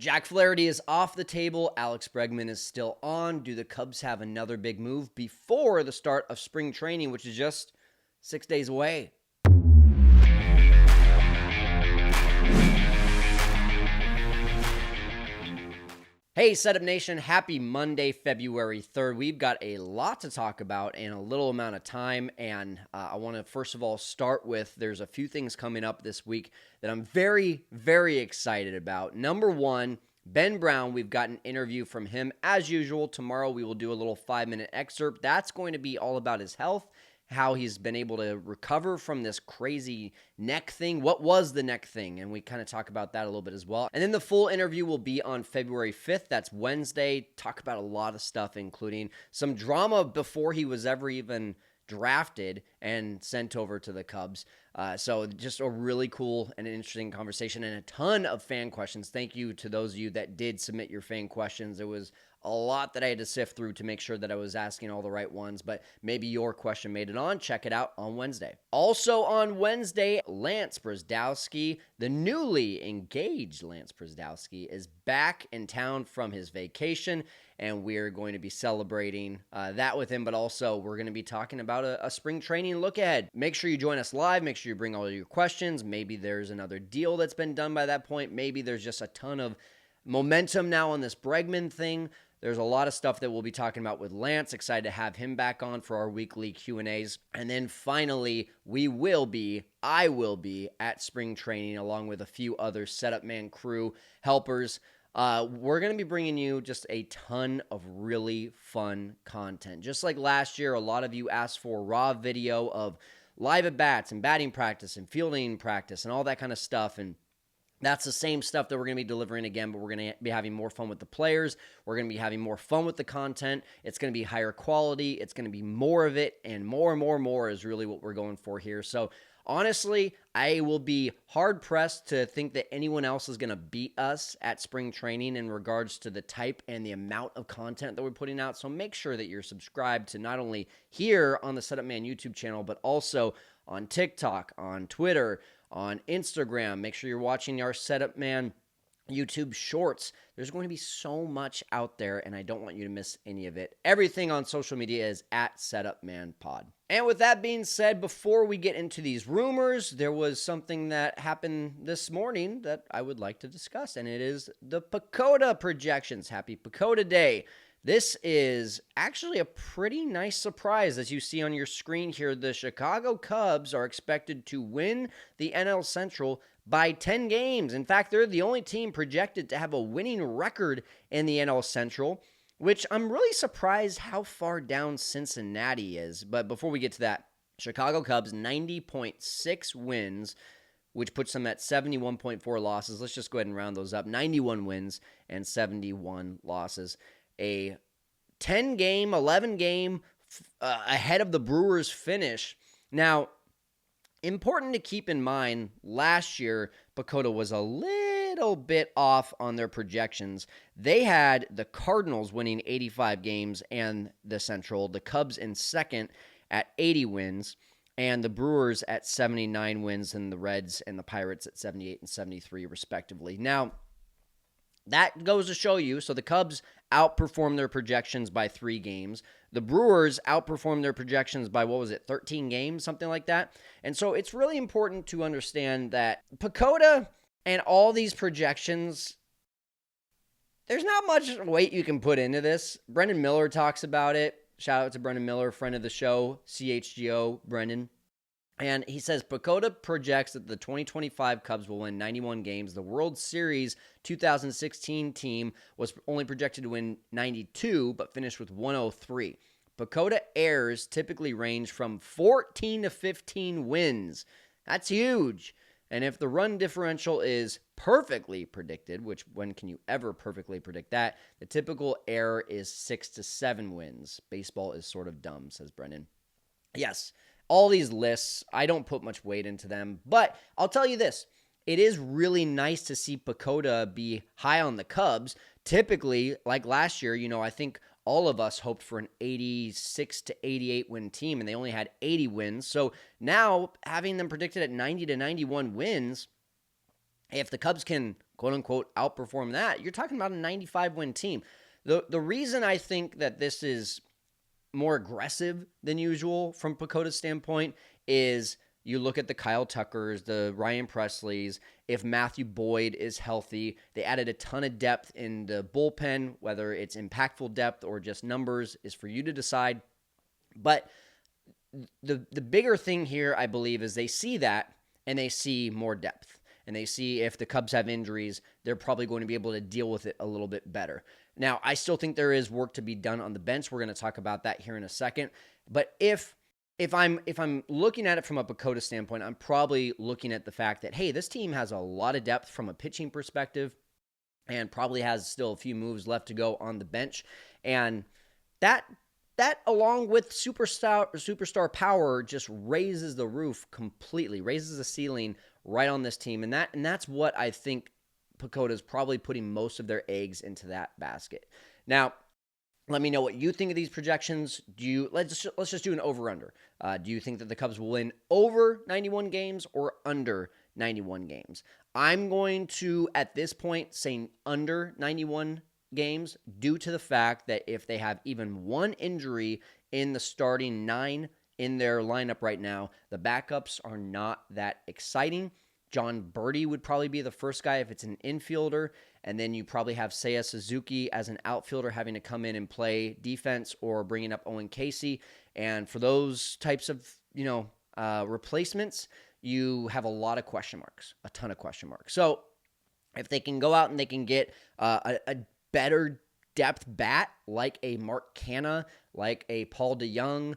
Jack Flaherty is off the table. Alex Bregman is still on. Do the Cubs have another big move before the start of spring training, which is just 6 days away? Hey, Setup Nation, happy Monday, February 3rd. We've got a lot to talk about in a little amount of time, and I want to first of all start with there's a few things coming up this week that I'm very, very excited about. Number one, Ben Brown, we've got an interview from him. As usual, tomorrow we will do a little 5-minute excerpt. That's going to be all about his health, how he's been able to recover from this crazy neck thing. What was the neck thing? And we kind of talk about that a little bit as well. And then the full interview will be on February 5th. That's Wednesday. Talk about a lot of stuff, including some drama before he was ever even drafted and sent over to the Cubs. So just a really cool and interesting conversation and a ton of fan questions. Thank you to those of you that did submit your fan questions. It was a lot that I had to sift through to make sure that I was asking all the right ones, but maybe your question made it on. Check it out on Wednesday. Also on Wednesday, Lance Brzezowski, the newly engaged Lance Brzezowski, is back in town from his vacation, and we're going to be celebrating that with him, but also we're going to be talking about a spring training look ahead. Make sure you join us live. Make sure you bring all your questions. Maybe there's another deal that's been done by that point. Maybe there's just a ton of momentum now on this Bregman thing. There's a lot of stuff that we'll be talking about with Lance. Excited to have him back on for our weekly Q&As. And then finally, I will be at spring training along with a few other Setup Man crew helpers. We're going to be bringing you just a ton of really fun content. Just like last year, a lot of you asked for raw video of live at-bats and batting practice and fielding practice and all that kind of stuff. And that's the same stuff that we're going to be delivering again, but we're going to be having more fun with the players. We're going to be having more fun with the content. It's going to be higher quality. It's going to be more of it, and more is really what we're going for here. So honestly, I will be hard-pressed to think that anyone else is going to beat us at spring training in regards to the type and the amount of content that we're putting out. So make sure that you're subscribed to not only here on the Setup Man YouTube channel, but also on TikTok, on Twitter, on Instagram. Make sure you're watching our Setup Man YouTube shorts. There's going to be so much out there, and I don't want you to miss any of it. Everything on social media is at SetupManPod. And with that being said, before we get into these rumors, there was something that happened this morning that I would like to discuss, and it is the PECOTA Projections. Happy PECOTA Day. This is actually a pretty nice surprise. As you see on your screen here, the Chicago Cubs are expected to win the NL Central by 10 games. In fact, they're the only team projected to have a winning record in the NL Central, which I'm really surprised how far down Cincinnati is. But before we get to that, Chicago Cubs 90.6 wins, which puts them at 71.4 losses. Let's just go ahead and round those up. 91 wins and 71 losses. A 10-game, 11-game ahead of the Brewers finish. Now, important to keep in mind, last year, PECOTA was a little bit off on their projections. They had the Cardinals winning 85 games and the Central, the Cubs in second at 80 wins, and the Brewers at 79 wins, and the Reds and the Pirates at 78 and 73, respectively. Now, that goes to show you, so the Cubs outperformed their projections by 3 games. The Brewers outperformed their projections by, 13 games, something like that. And so it's really important to understand that PECOTA and all these projections, there's not much weight you can put into this. Brendan Miller talks about it. Shout out to Brendan Miller, friend of the show, CHGO, Brendan. And he says, PECOTA projects that the 2025 Cubs will win 91 games. The World Series 2016 team was only projected to win 92, but finished with 103. PECOTA errors typically range from 14 to 15 wins. That's huge. And if the run differential is perfectly predicted, which when can you ever perfectly predict that? The typical error is 6 to 7 wins. Baseball is sort of dumb, says Brendan. Yes. All these lists, I don't put much weight into them, but I'll tell you this. It is really nice to see PECOTA be high on the Cubs. Typically, like last year, I think all of us hoped for an 86 to 88 win team, and they only had 80 wins. So now, having them predicted at 90 to 91 wins, if the Cubs can quote unquote outperform that, you're talking about a 95 win team. The reason I think that this is more aggressive than usual from PECOTA's standpoint is you look at the Kyle Tuckers, the Ryan Presleys. If Matthew Boyd is healthy, they added a ton of depth in the bullpen. Whether it's impactful depth or just numbers is for you to decide. But the bigger thing here, I believe, is they see that and they see more depth. And they see if the Cubs have injuries, they're probably going to be able to deal with it a little bit better. Now, I still think there is work to be done on the bench. We're going to talk about that here in a second. But if I'm looking at it from a PECOTA standpoint, I'm probably looking at the fact that, hey, this team has a lot of depth from a pitching perspective and probably has still a few moves left to go on the bench. And that along with superstar power just raises the roof completely, raises the ceiling right on this team. And that's what I think PECOTA is probably putting most of their eggs into that basket. Now, let me know what you think of these projections. Let's just do an over-under. Do you think that the Cubs will win over 91 games or under 91 games? I'm going to, at this point, say under 91 games due to the fact that if they have even one injury in the starting 9 in their lineup right now, the backups are not that exciting. John Birdie would probably be the first guy if it's an infielder, and then you probably have Seiya Suzuki as an outfielder having to come in and play defense or bringing up Owen Casey. And for those types of replacements, you have a lot of question marks, a ton of question marks. So if they can go out and they can get a better depth bat like a Mark Canha, like a Paul DeJong,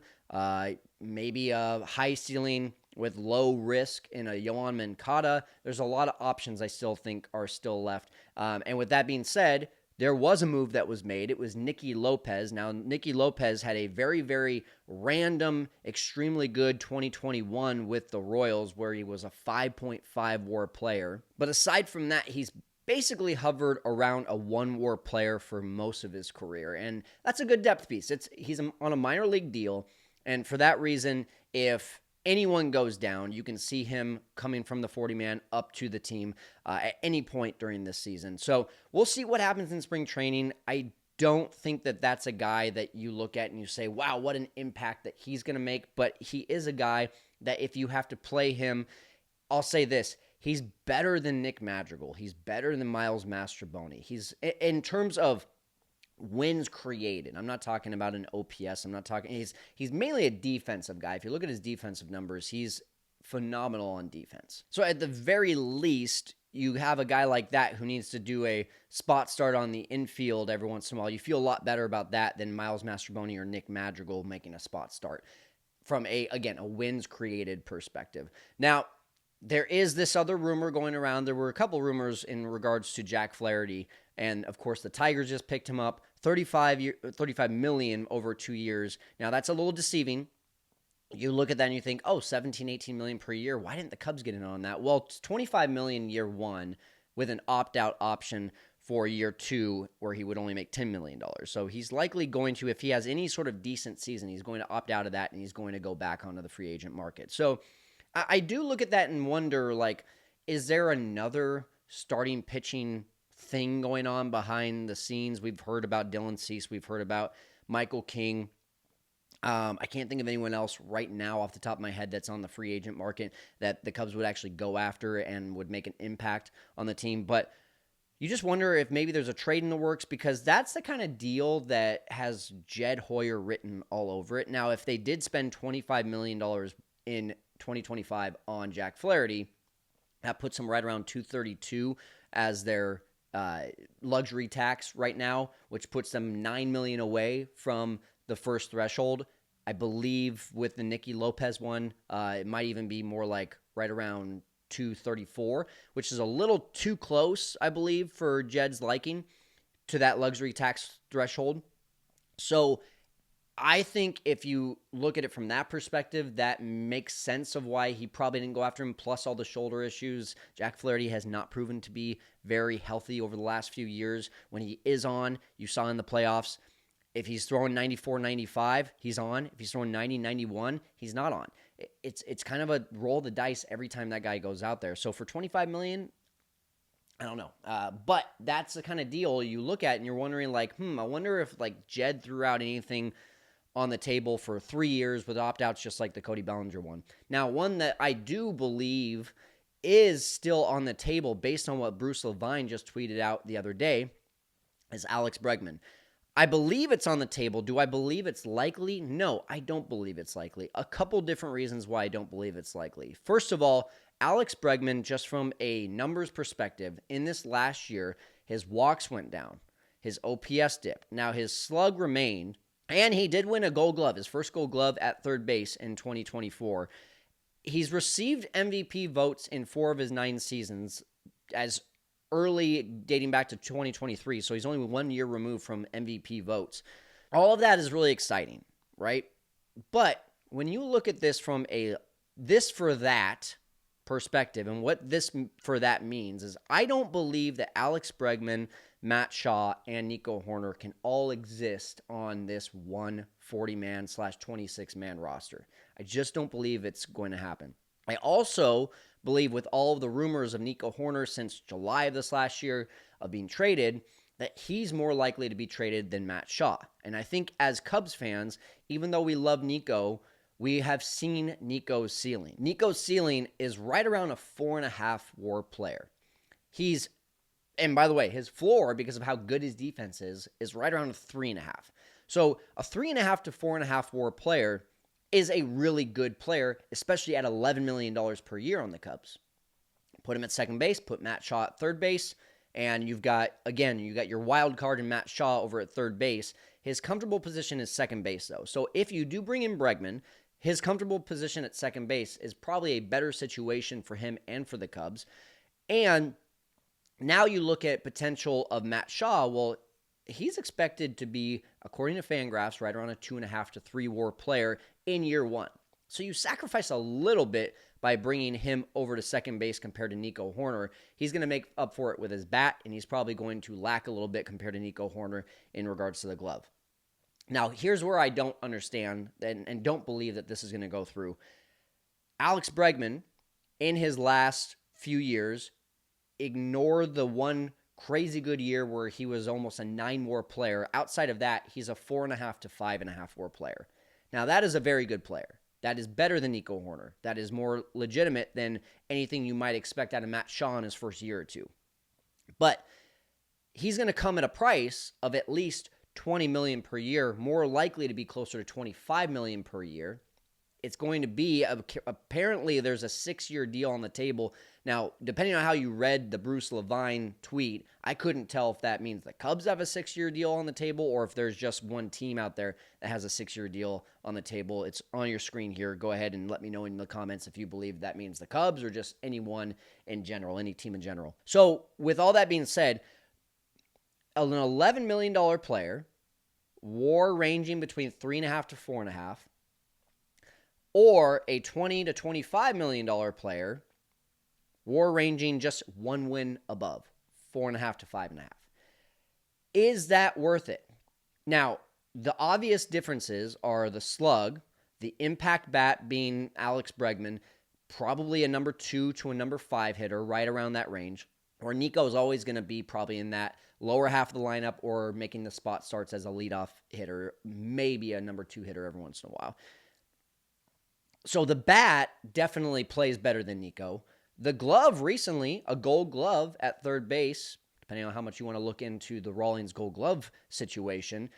maybe a high ceiling with low risk in a Yohan Moncada, there's a lot of options I still think are still left. And with that being said, there was a move that was made. It was Nicky Lopez. Now, Nicky Lopez had a very, very random, extremely good 2021 with the Royals where he was a 5.5 WAR player. But aside from that, he's basically hovered around a 1 WAR player for most of his career. And that's a good depth piece. He's on a minor league deal. And for that reason, if anyone goes down, you can see him coming from the 40-man up to the team at any point during this season. So we'll see what happens in spring training. I don't think that that's a guy that you look at and you say, wow, what an impact that he's going to make. But he is a guy that if you have to play him, I'll say this, he's better than Nick Madrigal. He's better than Miles Mastrobuoni. He's, in terms of wins created, I'm not talking about an OPS. I'm not talking, he's mainly a defensive guy. If you look at his defensive numbers, he's phenomenal on defense. So at the very least, you have a guy like that who needs to do a spot start on the infield every once in a while. You feel a lot better about that than Miles Mastrobuoni or Nick Madrigal making a spot start from a wins created perspective. Now, there is this other rumor going around. There were a couple rumors in regards to Jack Flaherty, and of course the Tigers just picked him up, $35 million over 2 years. Now that's a little deceiving. You look at that and you think, oh, 17, 18 million per year. Why didn't the Cubs get in on that? Well, it's $25 million year 1 with an opt-out option for year 2 where he would only make $10 million. So he's likely going to, if he has any sort of decent season, he's going to opt out of that and he's going to go back onto the free agent market. So I do look at that and wonder, like, is there another starting pitching thing going on behind the scenes? We've heard about Dylan Cease. We've heard about Michael King. I can't think of anyone else right now off the top of my head that's on the free agent market that the Cubs would actually go after and would make an impact on the team. But you just wonder if maybe there's a trade in the works, because that's the kind of deal that has Jed Hoyer written all over it. Now, if they did spend $25 million in 2025 on Jack Flaherty, that puts them right around 232 as their luxury tax right now, which puts them $9 million away from the first threshold. I believe with the Nicky Lopez one, it might even be more like right around 234, which is a little too close, I believe, for Jed's liking to that luxury tax threshold. So I think if you look at it from that perspective, that makes sense of why he probably didn't go after him, plus all the shoulder issues. Jack Flaherty has not proven to be very healthy over the last few years. When he is on, you saw in the playoffs, if he's throwing 94, 95, he's on. If he's throwing 90, 91, he's not on. It's kind of a roll the dice every time that guy goes out there. So for $25 million, I don't know. But that's the kind of deal you look at and you're wondering, like, I wonder if, like, Jed threw out anything on the table for 3 years with opt-outs just like the Cody Bellinger one. Now, one that I do believe is still on the table based on what Bruce Levine just tweeted out the other day is Alex Bregman. I believe it's on the table. Do I believe it's likely? No, I don't believe it's likely. A couple different reasons why I don't believe it's likely. First of all, Alex Bregman, just from a numbers perspective, in this last year, his walks went down. His OPS dipped. Now, his slug remained, and he did win a Gold Glove, his first Gold Glove at third base in 2024. He's received MVP votes in 4 of his 9 seasons as early dating back to 2023, so he's only 1 year removed from MVP votes. All of that is really exciting, right? But when you look at this from a this for that perspective, and what this for that means is I don't believe that Alex Bregman, Matt Shaw, and Nico Hoerner can all exist on this 140-man / 26-man roster. I just don't believe it's going to happen. I also believe with all of the rumors of Nico Hoerner since July of this last year of being traded, that he's more likely to be traded than Matt Shaw. And I think as Cubs fans, even though we love Nico, we have seen Nico's ceiling. Nico's ceiling is right around a 4.5 WAR player. And by the way, his floor, because of how good his defense is right around a 3.5. So a 3.5 to 4.5 WAR player is a really good player, especially at $11 million per year on the Cubs. Put him at second base, put Matt Shaw at third base, and you got your wild card in Matt Shaw over at third base. His comfortable position is second base, though. So if you do bring in Bregman, his comfortable position at second base is probably a better situation for him and for the Cubs. And now you look at potential of Matt Shaw. Well, he's expected to be, according to Fangraphs, right around a 2.5 to 3 WAR player in year 1. So you sacrifice a little bit by bringing him over to second base compared to Nico Hoerner. He's going to make up for it with his bat, and he's probably going to lack a little bit compared to Nico Hoerner in regards to the glove. Now, here's where I don't understand and don't believe that this is going to go through. Alex Bregman, in his last few years, ignored the one crazy good year where he was almost a 9 WAR player. Outside of that, he's a 4.5 to 5.5 WAR player. Now, that is a very good player. That is better than Nico Hoerner. That is more legitimate than anything you might expect out of Matt Shaw in his first year or two. But he's going to come at a price of at least $20 million per year, more likely to be closer to $25 million per year. It's going to be, apparently there's a 6-year deal on the table. Now, depending on how you read the Bruce Levine tweet, I couldn't tell if that means the Cubs have a 6-year deal on the table or if there's just one team out there that has a 6-year deal on the table. It's on your screen here. Go ahead and let me know in the comments if you believe that means the Cubs or just anyone in general, any team in general. So with all that being said, an $11 million player, WAR ranging between 3.5 to 4.5, or a $20 to $25 million player, WAR ranging just 1 win above, 4.5 to 5.5. Is that worth it? Now, the obvious differences are the slug, the impact bat being Alex Bregman, probably a number 2 to a number 5 hitter, right around that range, where Nico is always going to be probably in that lower half of the lineup or making the spot starts as a leadoff hitter, maybe a number 2 hitter every once in a while. So the bat definitely plays better than Nico. The glove recently, a Gold Glove at third base, depending on how much you want to look into the Rawlings Gold Glove situation,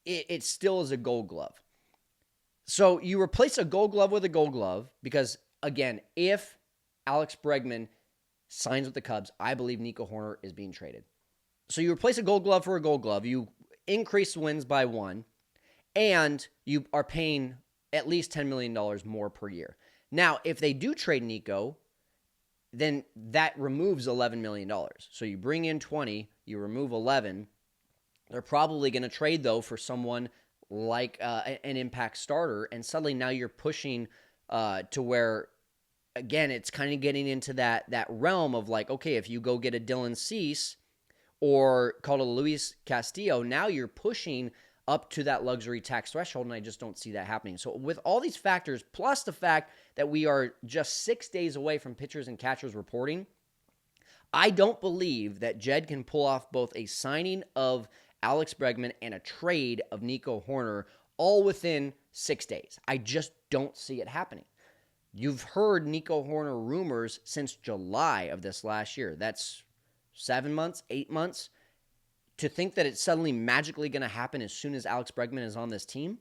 it still is a Gold Glove. So you replace a Gold Glove with a Gold Glove because, again, if Alex Bregman signs with the Cubs, I believe Nico Hoerner is being traded. So you replace a Gold Glove for a Gold Glove, you increase wins by 1, and you are paying at least $10 million more per year. Now, if they do trade Nico, then that removes $11 million. So you bring in 20, you remove 11. They're probably going to trade, though, for someone like an impact starter, and suddenly now you're pushing to where, again, it's kind of getting into that realm of like, okay, if you go get a Dylan Cease or call it a Luis Castillo, now you're pushing up to that luxury tax threshold, and I just don't see that happening. So with all these factors, plus the fact that we are just 6 days away from pitchers and catchers reporting, I don't believe that Jed can pull off both a signing of Alex Bregman and a trade of Nico Hoerner all within 6 days. I just don't see it happening. You've heard Nico Hoerner rumors since July of this last year. That's 7 months, 8 months. To think that it's suddenly magically going to happen as soon as Alex Bregman is on this team,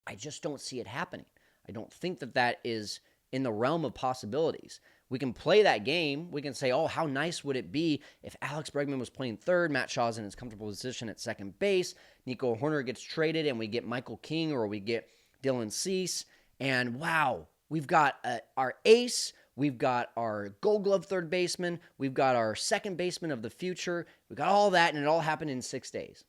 I just don't see it happening. I don't think that that is in the realm of possibilities. We can play that game. We can say, oh, how nice would it be if Alex Bregman was playing third, Matt Shaw's in his comfortable position at second base, Nico Hoerner gets traded, and we get Michael King or we get Dylan Cease, and wow, we've got our ace, we've got our Gold Glove third baseman, we've got our second baseman of the future, we've got all that, and it all happened in 6 days.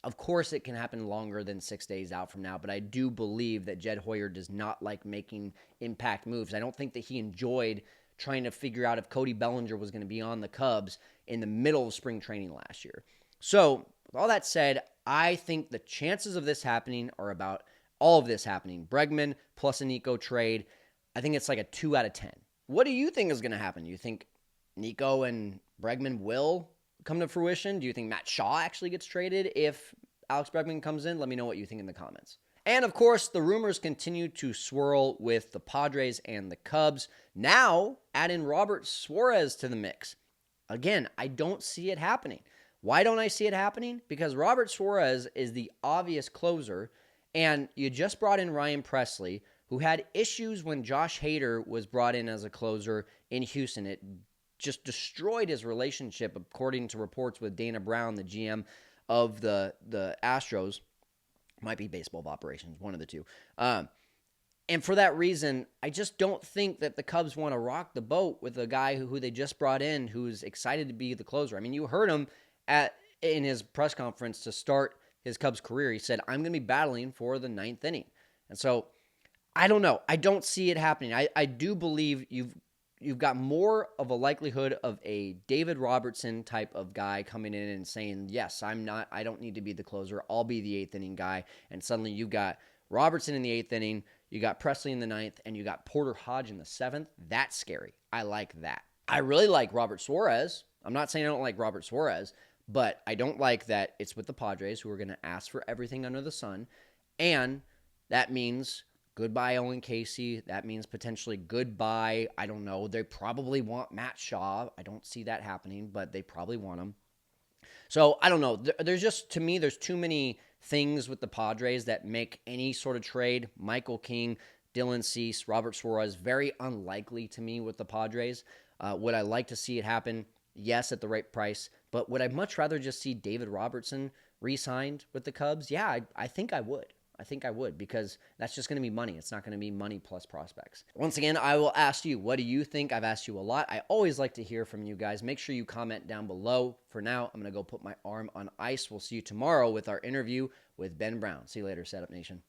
Of course, it can happen longer than 6 days out from now, but I do believe that Jed Hoyer does not like making impact moves. I don't think that he enjoyed trying to figure out if Cody Bellinger was going to be on the Cubs in the middle of spring training last year. So, with all that said, I think the chances of this happening are about all of this happening. Bregman plus a Nico trade, I think it's like a 2 out of 10. What do you think is going to happen? Do you think Nico and Bregman will come to fruition? Do you think Matt Shaw actually gets traded if Alex Bregman comes in? Let me know what you think in the comments. And of course, the rumors continue to swirl with the Padres and the Cubs. Now, add in Robert Suarez to the mix. Again, I don't see it happening. Why don't I see it happening? Because Robert Suarez is the obvious closer, and you just brought in Ryan Presley, who had issues when Josh Hader was brought in as a closer in Houston. It just destroyed his relationship, according to reports with Dana Brown, the GM of the Astros. Might be baseball of operations, one of the two. And for that reason, I just don't think that the Cubs want to rock the boat with a guy who they just brought in who's excited to be the closer. I mean, you heard him in his press conference to start his Cubs career. He said, I'm going to be battling for the 9th inning. And so, I don't know. I don't see it happening. I do believe you've got more of a likelihood of a David Robertson type of guy coming in and saying, yes, I don't need to be the closer. I'll be the 8th inning guy. And suddenly you got Robertson in the 8th inning, you got Presley in the 9th, and you got Porter Hodge in the 7th. That's scary. I like that. I really like Robert Suarez. I'm not saying I don't like Robert Suarez, but I don't like that it's with the Padres, who are going to ask for everything under the sun. And that means goodbye Owen Casey. That means potentially goodbye, I don't know. They probably want Matt Shaw. I don't see that happening, but they probably want him. So, I don't know. There's just, to me, there's too many things with the Padres that make any sort of trade, Michael King, Dylan Cease, Robert Suarez, very unlikely to me with the Padres. Would I like to see it happen? Yes, at the right price. But would I much rather just see David Robertson re-signed with the Cubs? Yeah, I think I would. I think I would, because that's just going to be money. It's not going to be money plus prospects. Once again, I will ask you, what do you think? I've asked you a lot. I always like to hear from you guys. Make sure you comment down below. For now, I'm going to go put my arm on ice. We'll see you tomorrow with our interview with Ben Brown. See you later, Setup Nation.